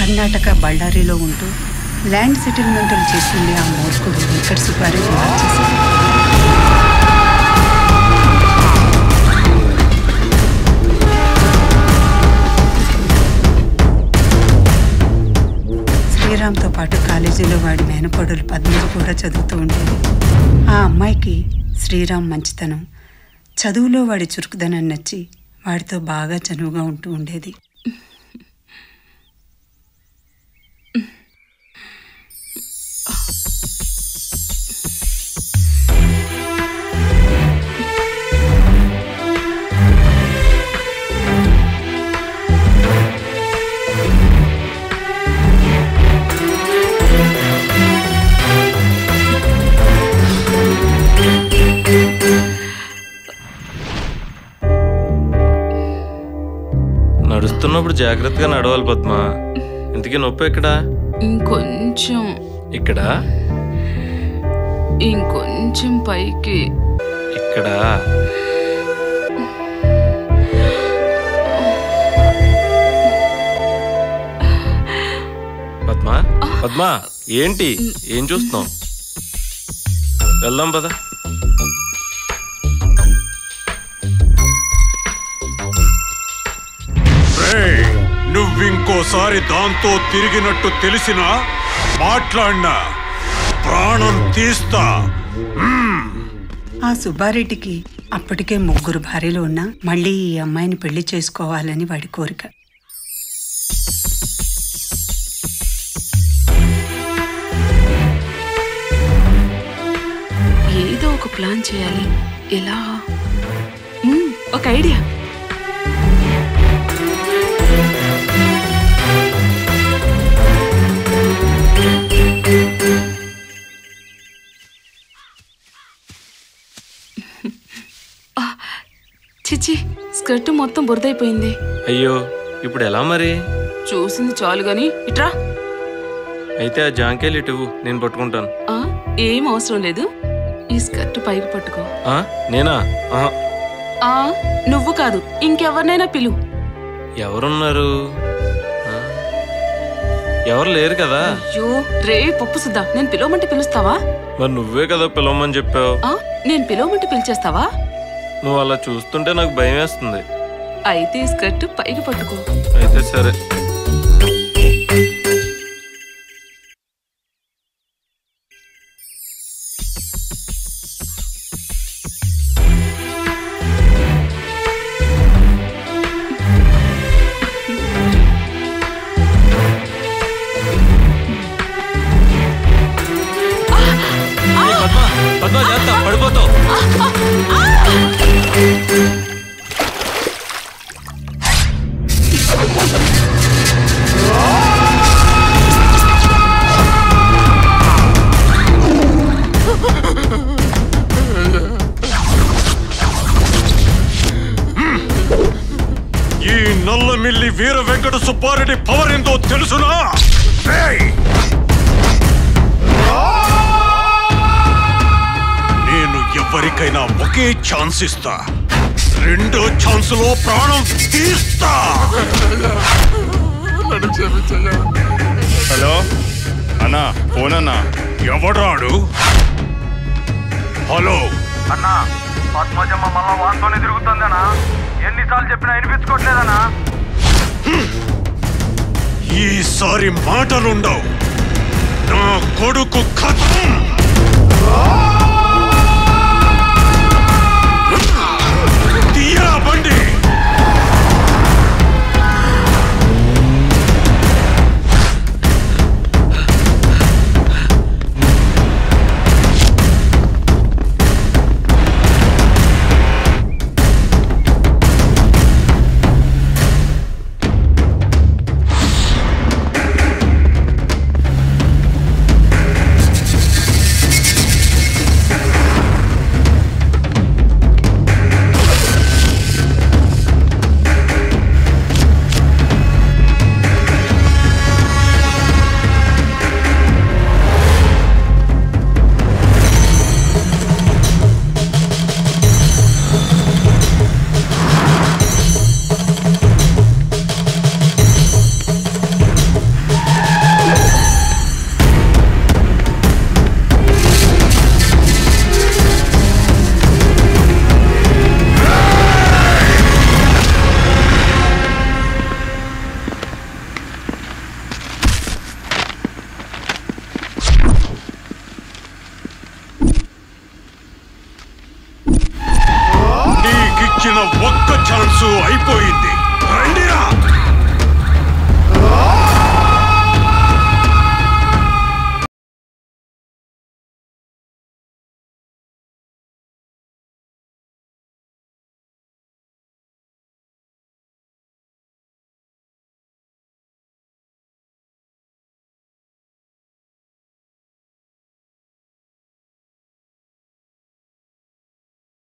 కర్ణాటక బళ్ళారిలో ఉంటూ ల్యాండ్ సెటిల్మెంట్లు చేస్తుండే ఆ మూర్ఖుడు వెంకట సుబ్బారెడ్డి వచ్చేసాడు. శ్రీరామ్తో పాటు కాలేజీలో వాడి మేనకోడలు పద్మజ కూడా చదువుతూ ఉండేది. ఆ అమ్మాయికి శ్రీరామ్ మంచితనం, చదువులో వాడి చురుకుదనం నచ్చి వాడితో బాగా చనువుగా ఉంటూ ఉండేది. నడుస్తున్నప్పుడు జాగ్రత్తగా నడవాలి పద్మ. ఇంతకీ నొప్పి ఎక్కడా? ఇంకొంచెం ఇక్కడ, ఇంకొంచెం పైకి ఇక్కడ. పద్మ పద్మ ఏంటి, ఏం చూస్తున్నావు? వెళ్దాం పద. నువ్వింకోసారి దాంతో తిరిగినట్టు తెలిసినా మాట్లాడినా ప్రాణం తీస్తా. ఆ సుబ్బారెడ్డికి అప్పటికే 3 భార్యలు ఉన్నా మళ్ళీ ఈ అమ్మాయిని పెళ్లి చేసుకోవాలని వాడి కోరిక. ఏదో ఒక ప్లాన్ చేయాలి. ఎలా? ఒక ఐడియా. చిచి, స్కర్ట్ మొత్తం బురదైపోయింది. అయ్యో, ఇప్పుడు ఎలా మరి? చూసింది చాలు గాని ఇట్రా. అయితే ఆ జాంకేలు ఇటువు, నేను పట్టుకుంటాను. ఏం అవసరం లేదు, ఈ స్కర్ట్ పైకి పట్టుకో. నేనా? నువ్వు కాదు, ఇంకెవరినైనా పిలు. ఎవరున్నారు? ఎవరు లేరు కదా? అయ్యో రే పప్పు సుద్దా, నేను పిలవమంటే పిలుస్తావా? మరి నువ్వే కదా పిలవమని చెప్పావు. నేను పిలవమంటే పిలిచేస్తావా? నువ్వు అలా చూస్తుంటే నాకు భయం వేస్తుంది. అయితే ఈ స్కర్ట్ పైకి పట్టుకో. అయితే సరే. పద్మ చేస్తా, పడిపోతావు. ఈ నల్లమిల్లి వీర వెంకట సుబ్బారెడ్డి పవర్ ఏందో తెలుసునా? నేను ఎవరికైనా ఒకే ఛాన్స్ ఇస్తా, రెండో ఛాన్స్ లో ప్రాణం తీస్తా. హలో అన్నా, ఫోన్ అన్నా. ఎవడాడు? హలో అన్నా, పద్మజమ్మ మళ్ళా వాంతోనే తిరుగుతుందనా? ఎన్నిసార్లు చెప్పినా వినిపించుకోవట్లేదనా? ఈసారి మాటలుండవు. నా కొడుకు ఖతం.